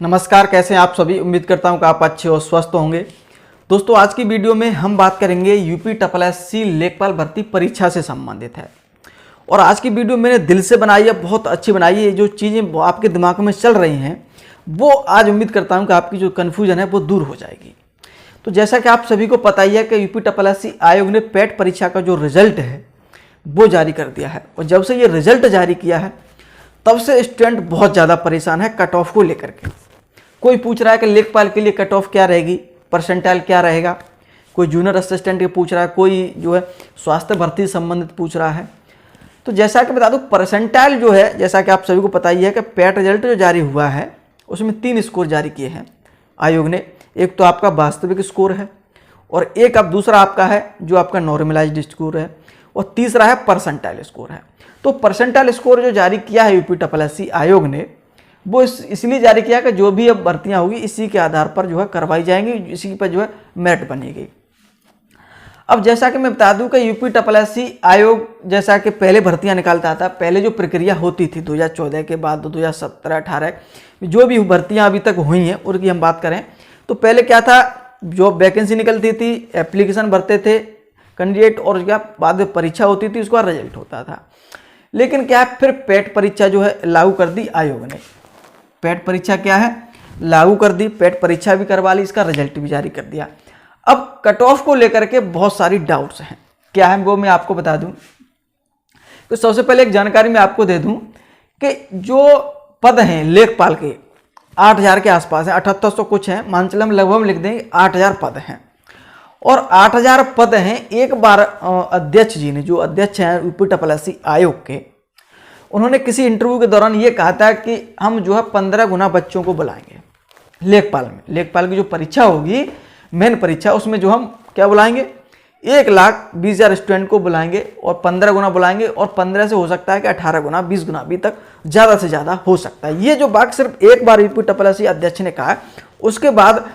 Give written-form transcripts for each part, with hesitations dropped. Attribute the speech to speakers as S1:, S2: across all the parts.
S1: नमस्कार, कैसे हैं आप सभी। उम्मीद करता हूं कि आप अच्छे और स्वस्थ होंगे। दोस्तों, आज की वीडियो में हम बात करेंगे यूपीएससी लेखपाल भर्ती परीक्षा से संबंधित है। और आज की वीडियो मैंने दिल से बनाई है, बहुत अच्छी बनाई है। जो चीज़ें आपके दिमाग में चल रही हैं वो आज उम्मीद करता हूँ कि आपकी जो कन्फ्यूजन है वो दूर हो जाएगी। तो जैसा कि आप सभी को पता ही है कि यूपीएससी आयोग ने पेट परीक्षा का जो रिजल्ट है वो जारी कर दिया है। और जब से ये रिजल्ट जारी किया है तब से स्टूडेंट बहुत ज़्यादा परेशान है कट ऑफ को लेकर के। कोई पूछ रहा है कि लेखपाल के लिए कट ऑफ क्या रहेगी, परसेंटाइल क्या रहेगा। कोई जूनियर असिस्टेंट के पूछ रहा है, कोई जो है स्वास्थ्य भर्ती संबंधित पूछ रहा है। तो जैसा कि बता दूं, परसेंटाइल जो है, जैसा कि आप सभी को पता ही है कि पेट रिजल्ट जो जारी हुआ है उसमें 3 स्कोर जारी किए हैं आयोग ने। एक तो आपका वास्तविक स्कोर है, और एक अब दूसरा आपका है जो आपका नॉर्मलाइज्ड स्कोर है, और तीसरा है परसेंटाइल स्कोर है। तो परसेंटाइल स्कोर जो जारी किया है यूपीएससी आयोग ने वो इसलिए जारी किया कि जो भी अब भर्तियां होगी इसी के आधार पर जो है करवाई जाएंगी, इसी पर जो है मेरिट बनेगी। अब जैसा कि मैं बता दूं कि यूपीएससी आयोग जैसा कि पहले भर्तियां निकालता था, पहले जो प्रक्रिया होती थी 2014 के बाद 2017-18 जो भी भर्तियां अभी तक हुई हैं उनकी हम बात करें तो पहले क्या था, जो वैकेंसी निकलती थी, एप्लीकेशन भरते थे कैंडिडेट, और उसके बाद में परीक्षा होती थी, उसका रिजल्ट होता था। लेकिन क्या है, फिर पेट परीक्षा जो है लागू कर दी आयोग ने। पेट परीक्षा क्या है, लागू कर दी, पेट परीक्षा भी करवा ली, इसका रिजल्ट भी जारी कर दिया। अब कट ऑफ को लेकर के बहुत सारी डाउट्स हैं। क्या है वो मैं आपको बता दूं। तो सबसे पहले एक जानकारी मैं आपको दे दूं कि जो पद हैं लेखपाल के 8000 के आसपास हैं, 7800 कुछ हैं, मान चल हम लगभग लिख देंगे 8000 पद हैं। और 8000 पद हैं। एक बार अध्यक्ष जी ने, जो अध्यक्ष हैं यूपीएससी आयोग के, उन्होंने किसी इंटरव्यू के दौरान ये कहा था कि हम जो है 15 गुना बच्चों को बुलाएंगे लेखपाल में। लेखपाल की जो परीक्षा होगी, मेन परीक्षा, उसमें जो हम क्या बुलाएंगे, 1,20,000 स्टूडेंट को बुलाएंगे और 15 गुना बुलाएंगे, और 15 से हो सकता है कि 18 गुना 20 गुना भी तक ज़्यादा से ज़्यादा हो सकता है। ये जो बात सिर्फ एक बार यूपीएससी अध्यक्ष ने कहा, उसके बाद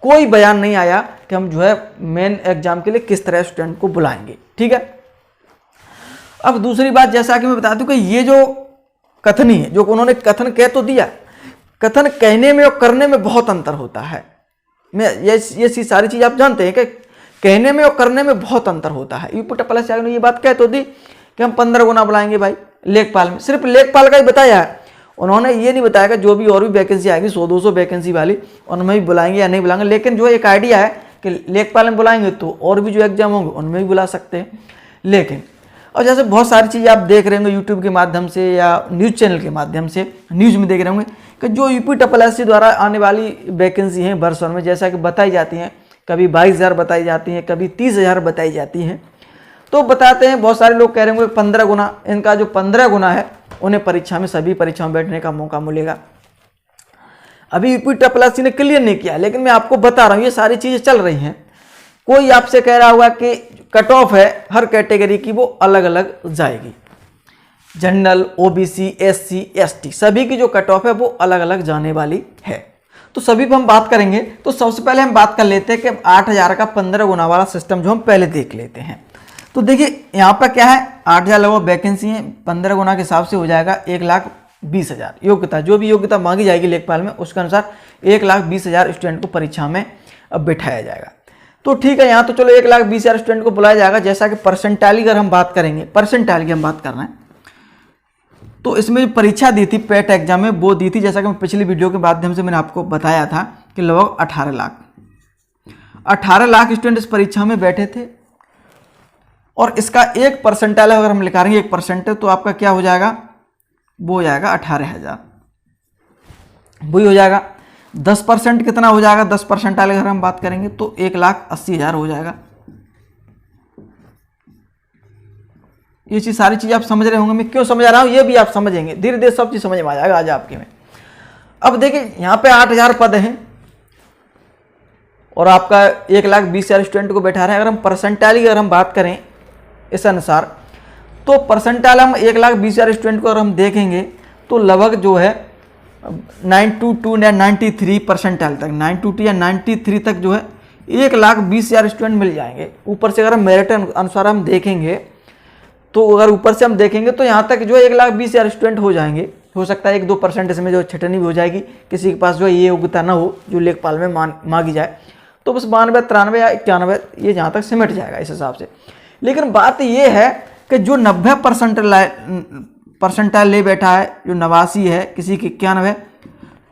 S1: कोई बयान नहीं आया कि हम जो है मेन एग्जाम के लिए किस तरह स्टूडेंट को बुलाएंगे। ठीक है। अब दूसरी बात, जैसा कि मैं बता दूं कि ये जो कथनी है, जो उन्होंने कथन कह तो दिया, कथन कहने में और करने में बहुत अंतर होता है। मैं ये सारी चीज़ आप जानते हैं कि कहने में और करने में बहुत अंतर होता है। यूपीएससी आयोग ने ये बात कह तो दी कि हम 15 गुना बुलाएंगे भाई लेखपाल में, सिर्फ लेखपाल का ही बताया है। उन्होंने ये नहीं बताया कि जो भी और भी वैकेंसी आएगी 100-200 वैकेंसी वाली, उनमें भी बुलाएंगे या नहीं बुलाएंगे। लेकिन जो एक आइडिया है कि लेखपाल में बुलाएंगे तो और भी जो एग्जाम होंगे उनमें भी बुला सकते हैं। लेकिन और जैसे बहुत सारी चीज़ें आप देख रहे होंगे यूट्यूब के माध्यम से या न्यूज़ चैनल के माध्यम से, न्यूज़ में देख रहे होंगे कि जो यूपीएससी द्वारा आने वाली वैकेंसी हैं वर्ष में, जैसा कि बताई जाती हैं, कभी 22,000 बताई जाती हैं, कभी 30,000 बताई जाती हैं। तो बताते हैं, बहुत सारे लोग कह रहे होंगे 15 गुना, इनका जो 15 गुना है उन्हें परीक्षा में, सभी परीक्षाओं में बैठने का मौका मिलेगा। अभी यूपीएससी ने क्लियर नहीं किया, लेकिन मैं आपको बता रहा हूँ ये सारी चीज़ें चल रही हैं। कोई आपसे कह रहा होगा कि कट ऑफ है हर कैटेगरी की वो अलग अलग जाएगी, जनरल, ओबीसी, एससी, एसटी, सभी की जो कट ऑफ है वो अलग अलग जाने वाली है। तो सभी पर हम बात करेंगे। तो सबसे पहले हम बात कर लेते हैं कि 8000 का 15 गुना वाला सिस्टम जो हम पहले देख लेते हैं। तो देखिए यहाँ पर क्या है, 8000 लगभग वैकेंसी है, 15 गुना के हिसाब से हो जाएगा 1,20,000 योग्यता, जो भी योग्यता मांगी जाएगी लेखपाल में उसके अनुसार 1,20,000 स्टूडेंट को परीक्षा में अब बिठाया जाएगा। तो ठीक है, यहाँ तो चलो 1,20,000 स्टूडेंट को बुलाया जाएगा। जैसा कि परसेंटाइल की अगर हम बात करेंगे, परसेंटाइल की हम बात कर रहे हैं, तो इसमें जो परीक्षा दी थी पेट एग्जाम में वो दी थी, जैसा कि मैं पिछली वीडियो के माध्यम से मैंने आपको बताया था कि लगभग 18 लाख स्टूडेंट इस परीक्षा में बैठे थे। और इसका एक परसेंटाइल अगर हम निकालेंगे 1% तो आपका क्या हो जाएगा, वो हो जाएगा 18,000, वही हो जाएगा। 10% कितना हो जाएगा, 10% अगर हम बात करेंगे तो 1,80,000 हो जाएगा। ये चीज़, सारी चीज़ आप समझ रहे होंगे। मैं क्यों समझा रहा हूँ ये भी आप समझेंगे, धीरे धीरे सब चीज़ समझ में आ जाएगा आज आपके में। अब देखिए यहाँ पे 8000 पद हैं और आपका 1,20,000 स्टूडेंट को बैठा रहे हैं। अगर हम परसेंटाइल की अगर हम बात करें इस अनुसार, तो परसेंटाइल हम 1,20,000 स्टूडेंट को अगर हम देखेंगे तो लगभग जो है 922 या 93 परसेंटाइल तक, 922 या 93 तक जो है 1,20,000 स्टूडेंट मिल जाएंगे। ऊपर से अगर हम मेरिट अनुसार हम देखेंगे तो अगर ऊपर से हम देखेंगे तो यहाँ तक जो है 1,20,000 स्टूडेंट हो जाएंगे। हो सकता है 1-2% इसमें जो छटनी भी हो जाएगी, किसी के पास जो है ये योग्यता ना हो जो लेखपाल में मांगी जाए, तो बस 92, 93 या 91 ये जहाँ तक सिमट जाएगा इस हिसाब से। लेकिन बात ये है कि जो 90 परसेंटाइल ले बैठा है, जो 89 है, किसी के 91,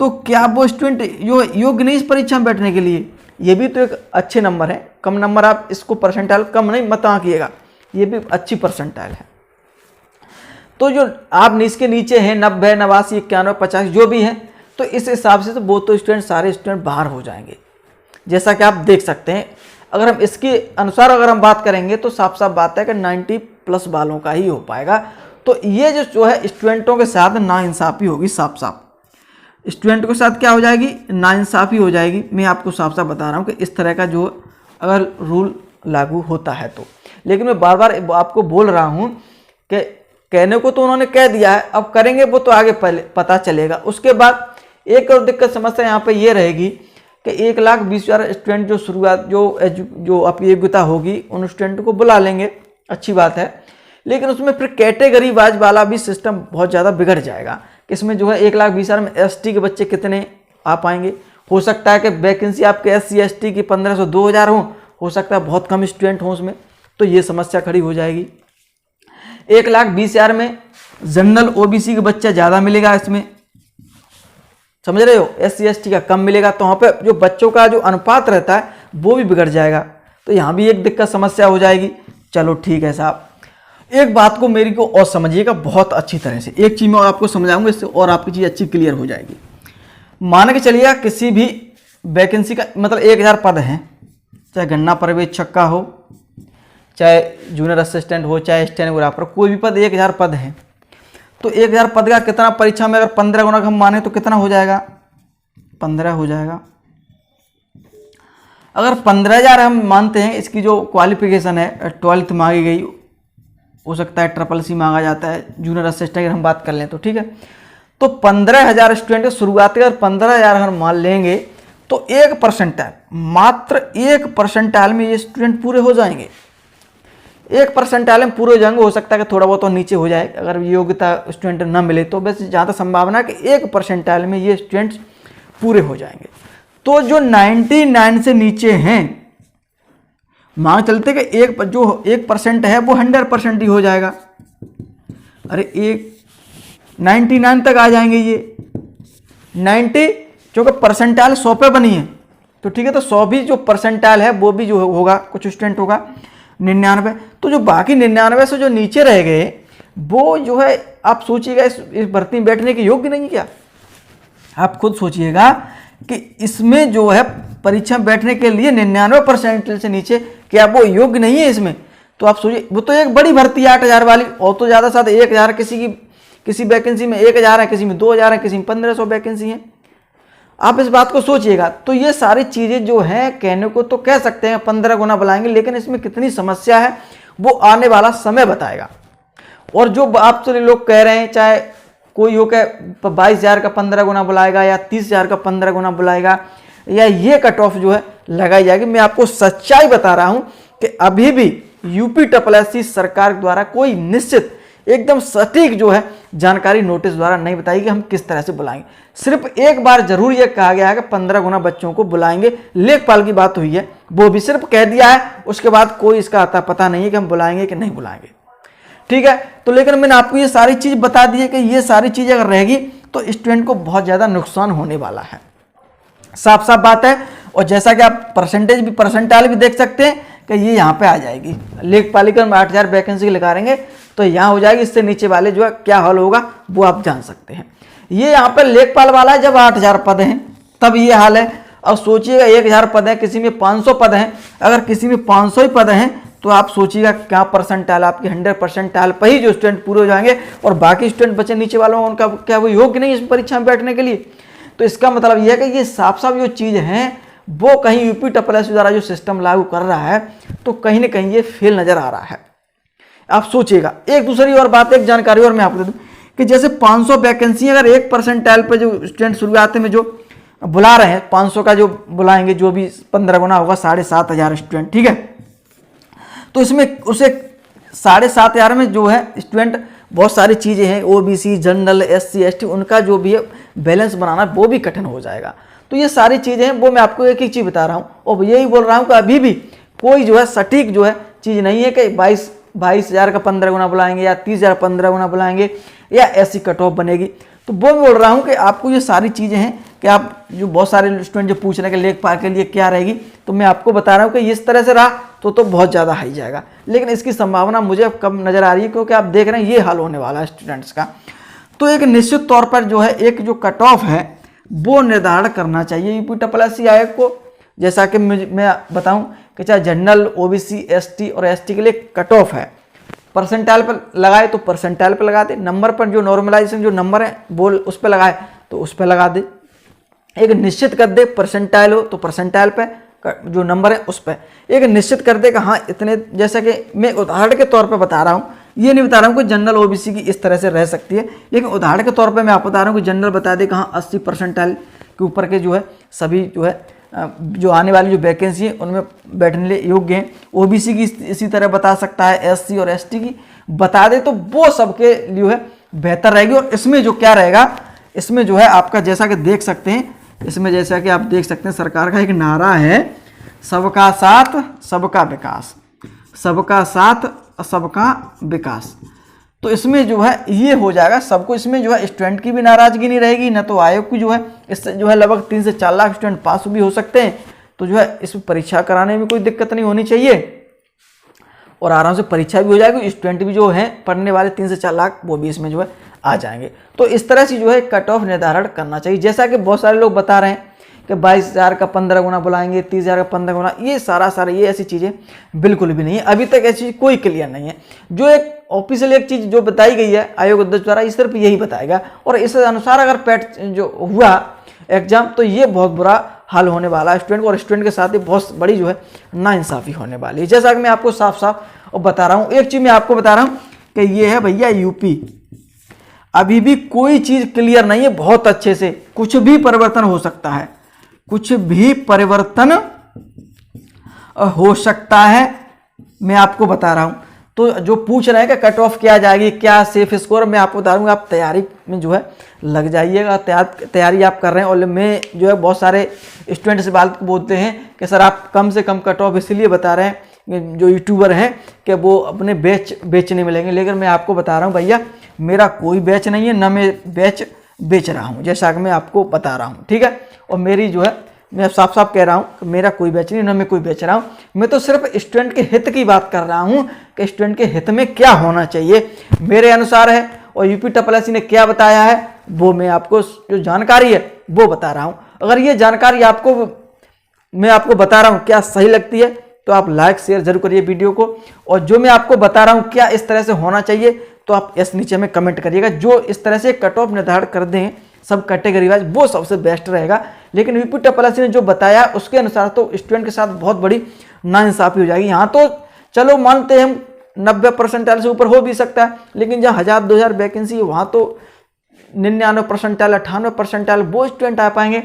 S1: तो क्या वो स्टूडेंट जो योग्य नहीं इस परीक्षा में बैठने के लिए? ये भी तो एक अच्छे नंबर है। कम नंबर आप इसको परसेंटाइल कम नहीं मत आंकिएगा, ये भी अच्छी परसेंटाइल है। तो जो आप इसके नीचे हैं 90, 89, 91, 85 जो भी हैं, तो इस हिसाब से तो वो तो स्टूडेंट सारे स्टूडेंट बाहर हो जाएंगे, जैसा कि आप देख सकते हैं। अगर हम इसके अनुसार अगर हम बात करेंगे तो साफ साफ बात है कि 90+ वालों का ही हो पाएगा। तो ये जो है स्टूडेंटों के साथ नाइंसाफ़ी होगी, साफ साफ स्टूडेंट के साथ क्या हो जाएगी? नाइंसाफ़ी हो जाएगी। मैं आपको साफ साफ बता रहा हूँ कि इस तरह का जो अगर रूल लागू होता है तो। लेकिन मैं बार बार आपको बोल रहा हूँ कि कहने को तो उन्होंने कह दिया है, अब करेंगे वो तो आगे पहले पता चलेगा। उसके बाद एक और दिक्कत समस्या यहाँ पे ये रहेगी कि 1,20,000 स्टूडेंट जो शुरुआत जो आपकी योग्यता होगी उन स्टूडेंट को बुला लेंगे, अच्छी बात है। लेकिन उसमें फिर कैटेगरी वाइज वाला भी सिस्टम बहुत ज़्यादा बिगड़ जाएगा। इसमें जो है 1,20,000 में ST के बच्चे कितने आ पाएंगे? हो सकता है कि वैकेंसी आपके SC ST की 1,500 2,000 हो सकता है बहुत कम स्टूडेंट हों उसमें, तो ये समस्या खड़ी हो जाएगी। 1,20,000 में जनरल OBC के बच्चा ज़्यादा मिलेगा, इसमें समझ रहे हो, SC ST का कम मिलेगा, तो वहाँ पे जो बच्चों का जो अनुपात रहता है वो भी बिगड़ जाएगा। तो यहाँ भी एक दिक्कत समस्या हो जाएगी। चलो ठीक है साहब, एक बात को मेरी को और समझिएगा बहुत अच्छी तरह से। एक चीज़ मैं आपको समझाऊंगा, इससे और आपकी चीज़ अच्छी क्लियर हो जाएगी। मान के चलिए किसी भी वैकेंसी का मतलब 1,000 पद हैं, चाहे गन्ना पर्यवेक्षक का हो, चाहे जूनियर असिस्टेंट हो, चाहे स्टेनोग्राफर, कोई भी पद 1,000 पद हैं। तो 1,000 पद का कितना परीक्षा में अगर 15 गुना हम माने तो कितना हो जाएगा? 15 हो जाएगा। अगर 15,000 हम मानते हैं, इसकी जो क्वालिफिकेशन है 12th मांगी गई, हो सकता है SSC मांगा जाता है, जूनियर असिस्टेंट अगर हम बात कर लें तो ठीक है। तो 15,000 स्टूडेंट शुरुआती अगर 15,000 हम मान लेंगे तो 1%, मात्र 1% में ये स्टूडेंट पूरे हो जाएंगे। 1% में पूरे हो जाएंगे। हो सकता है कि थोड़ा बहुत और नीचे हो जाए अगर योग्यता स्टूडेंट ना मिले, तो बस जहाँ तक संभावना है कि 1% में ये स्टूडेंट्स पूरे हो जाएंगे। तो जो 99 से नीचे हैं, मान चलते कि 1% है वो 100% ही हो जाएगा। अरे 99 तक आ जाएंगे ये 90, क्योंकि परसेंटाइल 100 पे बनी है, तो ठीक है। तो 100 भी जो परसेंटाइल है वो भी जो होगा, कुछ स्टूडेंट होगा 99। तो जो बाकी 99 से जो नीचे रह गए वो जो है, आप सोचिएगा इस भर्ती में बैठने के योग्य नहीं क्या? आप खुद सोचिएगा कि इसमें जो है परीक्षा में बैठने के लिए 99% से नीचे क्या वो योग्य नहीं है इसमें? तो आप सोचिए, वो तो एक बड़ी भर्ती है 8,000 वाली, और तो ज़्यादा से ज़्यादा 1,000, किसी वैकेंसी में 1,000 है, किसी में 2,000 है, किसी में 1,500 वैकेंसी है। आप इस बात को सोचिएगा। तो ये सारी चीज़ें जो हैं, कहने को तो कह सकते हैं 15 गुना बुलाएंगे, लेकिन इसमें कितनी समस्या है वो आने वाला समय बताएगा। और जो आप सभी लोग कह रहे हैं, चाहे कोई हो के 22,000 का 15 गुना बुलाएगा या 30,000 का 15 गुना बुलाएगा, या ये कट ऑफ जो है लगाई जाएगी, मैं आपको सच्चाई बता रहा हूं कि अभी भी UPSSC सरकार द्वारा कोई निश्चित एकदम सटीक जो है जानकारी नोटिस द्वारा नहीं बताई कि हम किस तरह से बुलाएंगे। सिर्फ एक बार जरूर यह कहा गया है कि 15 गुना बच्चों को बुलाएंगे, लेखपाल की बात हुई है, वो भी सिर्फ कह दिया है। उसके बाद कोई इसका आता पता नहीं है कि हम बुलाएंगे कि नहीं बुलाएंगे, ठीक है। तो लेकिन मैंने आपको ये सारी चीज बता दी है कि ये सारी चीजें अगर रहेगी तो स्टूडेंट को बहुत ज्यादा नुकसान होने वाला है, साफ साफ बात है। और जैसा कि आप परसेंटाइल भी देख सकते हैं कि ये यहाँ पे आ जाएगी। लेखपालिका में 8,000 वैकेंसी लगाएंगे तो यहाँ हो जाएगी। इससे नीचे वाले जो है क्या हाल होगा वो आप जान सकते हैं। ये यहाँ पे लेखपाल वाला है, जब 8,000 पद हैं तब ये हाल है। अब सोचिएगा 1,000 पद है, किसी में 500 पद हैं, अगर किसी में 500 ही पद हैं तो आप सोचिएगा क्या परसेंटाइल आपकी 100% पर ही जो स्टूडेंट पूरे हो जाएंगे, और बाकी स्टूडेंट बचे नीचे वालों उनका क्या वो योग्य नहीं इस परीक्षा में बैठने के लिए। तो इसका मतलब यह है कि ये साफ साफ जो चीज़ हैं वो कहीं UPSSC द्वारा जो सिस्टम लागू कर रहा है तो कहीं ना कहीं ये फेल नजर आ रहा है। आप सोचिएगा। एक दूसरी और बात, एक जानकारी और मैं आपको दे दूं कि जैसे 500 वैकेंसी अगर 1% पे जो स्टूडेंट शुरुआत में जो बुला रहे हैं, 500 का जो बुलाएंगे, जो भी 15 गुना होगा 7,500 स्टूडेंट, ठीक है। तो इसमें उसे 7,500 में जो है स्टूडेंट बहुत सारी चीज़ें हैं, ओबीसी, जनरल, एससी, एसटी, उनका जो भी है बैलेंस बनाना वो भी कठिन हो जाएगा। तो ये सारी चीज़ें हैं, वो मैं आपको एक एक चीज़ बता रहा हूँ और यही बोल रहा हूँ कि अभी भी कोई जो है सटीक जो है चीज़ नहीं है कि 22,000 का 15 गुना बुलाएंगे या 30,000 15 गुना बुलाएंगे या ऐसी कट ऑफ बनेगी। तो वो मैं बोल रहा हूँ कि आपको ये सारी चीज़ें हैं कि आप जो बहुत सारे स्टूडेंट जो पूछ रहे हैं कि लेखपाल के लिए क्या रहेगी, तो मैं आपको बता रहा हूँ कि इस तरह से रहा तो बहुत ज़्यादा हाई जाएगा, लेकिन इसकी संभावना मुझे अब कम नज़र आ रही है क्योंकि आप देख रहे हैं ये हाल होने वाला है स्टूडेंट्स का। तो एक निश्चित तौर पर जो है एक जो कट ऑफ है वो निर्धारण करना चाहिए यूपी आयोग को। जैसा कि मैं बताऊं कि चाहे जनरल, ओबीसी, एसटी और एसटी के लिए कट ऑफ है, परसेंटाइल पर लगाए तो परसेंटाइल पर लगा दे, नंबर पर जो नॉर्मलाइजेशन जो नंबर है वो उस पर लगाए तो उस पर लगा दे, एक निश्चित कर दे परसेंटाइल हो तो परसेंटाइल पे जो नंबर है उस पर एक निश्चित कर दे कि हाँ इतने। जैसा कि मैं उदाहरण के तौर पे बता रहा हूँ, ये नहीं बता रहा हूँ कि जनरल ओबीसी की इस तरह से रह सकती है, लेकिन उदाहरण के तौर पे मैं आपको बता रहा हूँ कि जनरल बता दे कि हाँ 80 परसेंटाइल के ऊपर के जो है सभी जो है जो आने वाली जो वैकेंसी है उनमें बैठने लिए योग्य हैं। ओबीसी की इसी तरह बता सकता है, एससी और एसटी की बता दे तो वो सबके लिए है बेहतर रहेगी। और इसमें जो क्या रहेगा, इसमें जो है आपका जैसा कि देख सकते हैं, इसमें जैसा कि आप देख सकते हैं सरकार का एक नारा है सबका साथ सबका विकास, सबका साथ सबका विकास। तो इसमें जो है ये हो जाएगा सबको, इसमें जो है स्टूडेंट की भी नाराजगी नहीं रहेगी, न तो आयोग की जो है इससे जो है लगभग 3 से 4 लाख स्टूडेंट पास भी हो सकते हैं। तो जो है इस परीक्षा कराने में कोई दिक्कत नहीं होनी चाहिए और आराम से परीक्षा भी हो जाएगी, स्टूडेंट भी जो है पढ़ने वाले 3 से 4 लाख वो भी इसमें जो है आ जाएंगे। तो इस तरह से जो है कट ऑफ निर्धारण करना चाहिए। जैसा कि बहुत सारे लोग बता रहे हैं कि 22,000 का 15 गुना बुलाएंगे, 30,000 का 15 गुना, ये सारा ये ऐसी चीज़ें बिल्कुल भी नहीं है, अभी तक ऐसी कोई क्लियर नहीं है। जो एक ऑफिशियल एक चीज़ जो बताई गई है आयोग अध्यक्ष द्वारा, ये सिर्फ यही बताएगा और इस अनुसार अगर पैट जो हुआ एग्जाम तो ये बहुत बुरा हाल होने वाला है स्टूडेंट को, और स्टूडेंट के साथ ही बहुत बड़ी जो है नाइंसाफ़ी होने वाली है। जैसा कि मैं आपको साफ साफ बता रहा हूँ, एक चीज़ मैं आपको बता रहा हूँ कि ये है भैया यूपी, अभी भी कोई चीज़ क्लियर नहीं है बहुत अच्छे से, कुछ भी परिवर्तन हो सकता है, कुछ भी परिवर्तन हो सकता है, मैं आपको बता रहा हूं। तो जो पूछ रहे हैं कि कट ऑफ क्या जाएगी, क्या सेफ स्कोर, मैं आपको बता दूंगा, आप तैयारी में जो है लग जाइएगा, तैयारी आप कर रहे हैं। और मैं जो है बहुत सारे स्टूडेंट से बात बोलते हैं कि सर आप कम से कम कट ऑफ इसलिए बता रहे हैं जो यूट्यूबर हैं कि वो अपने बैच बेचने मिलेंगे, लेकिन मैं आपको बता रहा हूँ भैया मेरा कोई बैच नहीं है, ना मैं बैच बेच रहा हूँ, जैसा कि मैं आपको बता रहा हूँ, ठीक है। और मेरी जो है मैं साफ साफ कह रहा हूँ कि मेरा कोई बैच नहीं, ना मैं कोई बेच रहा हूँ, मैं तो सिर्फ स्टूडेंट के हित की बात कर रहा हूँ कि स्टूडेंट के हित में क्या होना चाहिए मेरे अनुसार है। और यूपी ने क्या बताया है वो मैं आपको जो जानकारी है वो बता रहा हूँ। अगर ये जानकारी आपको मैं आपको बता रहा हूँ क्या सही लगती है तो आप लाइक शेयर जरूर करिए वीडियो को, और जो मैं आपको बता रहा हूँ क्या इस तरह से होना चाहिए तो आप इस नीचे में कमेंट करिएगा। जो इस तरह से कट ऑफ निर्धारण कर दें सब कैटेगरी वाइज वो सबसे बेस्ट रहेगा, लेकिन यूपी ने जो बताया उसके अनुसार तो स्टूडेंट के साथ बहुत बड़ी नाइंसाफी हो जाएगी। यहाँ तो चलो मानते हैं हम 90% से ऊपर हो भी सकता है, लेकिन जहाँ 1000-2000 वैकेंसी है वहाँ तो 99%, 98% वो स्टूडेंट आ पाएंगे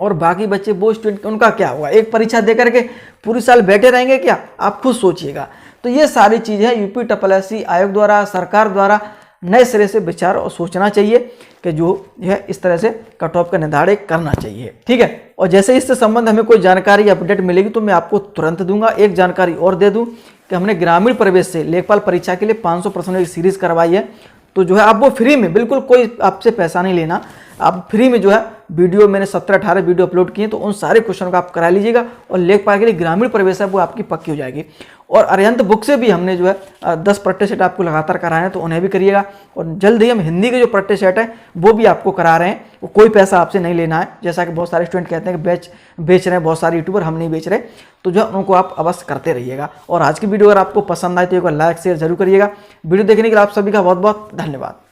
S1: और बाकी बच्चे वो स्टूडेंट उनका क्या होगा, एक परीक्षा दे करके पूरी साल बैठे रहेंगे क्या, आप खुद सोचिएगा। तो ये सारी चीज़ें यूपी आयोग द्वारा, सरकार द्वारा नए सिरे से विचार और सोचना चाहिए कि जो है इस तरह से कट ऑफ का निर्धारण करना चाहिए, ठीक है। और जैसे इससे संबंध हमें कोई जानकारी अपडेट मिलेगी तो मैं आपको तुरंत दूंगा। एक जानकारी और दे दूं कि हमने ग्रामीण प्रवेश से लेखपाल परीक्षा के लिए 500 प्रश्नों की सीरीज करवाई है, तो जो है आप वो फ्री में, बिल्कुल कोई आपसे पैसा नहीं लेना, आप फ्री में जो है वीडियो मैंने 17-18 वीडियो अपलोड किए, तो उन सारे क्वेश्चन को आप करा लीजिएगा और लेखपाल के लिए ग्रामीण प्रवेश है वो आपकी पक्की हो जाएगी। और अरिहंत बुक से भी हमने जो है 10 प्रैक्टिस सेट आपको लगातार कराए हैं, तो उन्हें भी करिएगा। और जल्द ही हम हिंदी के जो प्रैक्टिस सेट है वो भी आपको करा रहे हैं, वो कोई पैसा आपसे नहीं लेना है। जैसा कि बहुत सारे स्टूडेंट कहते हैं कि बेच रहे हैं बहुत सारे यूट्यूबर, हम नहीं बेच रहे, तो जो है उनको आप अवश्य करते रहिएगा। और आज की वीडियो अगर आपको पसंद आए तो एक बार लाइक शेयर जरूर करिएगा। वीडियो देखने के लिए आप सभी का बहुत बहुत धन्यवाद।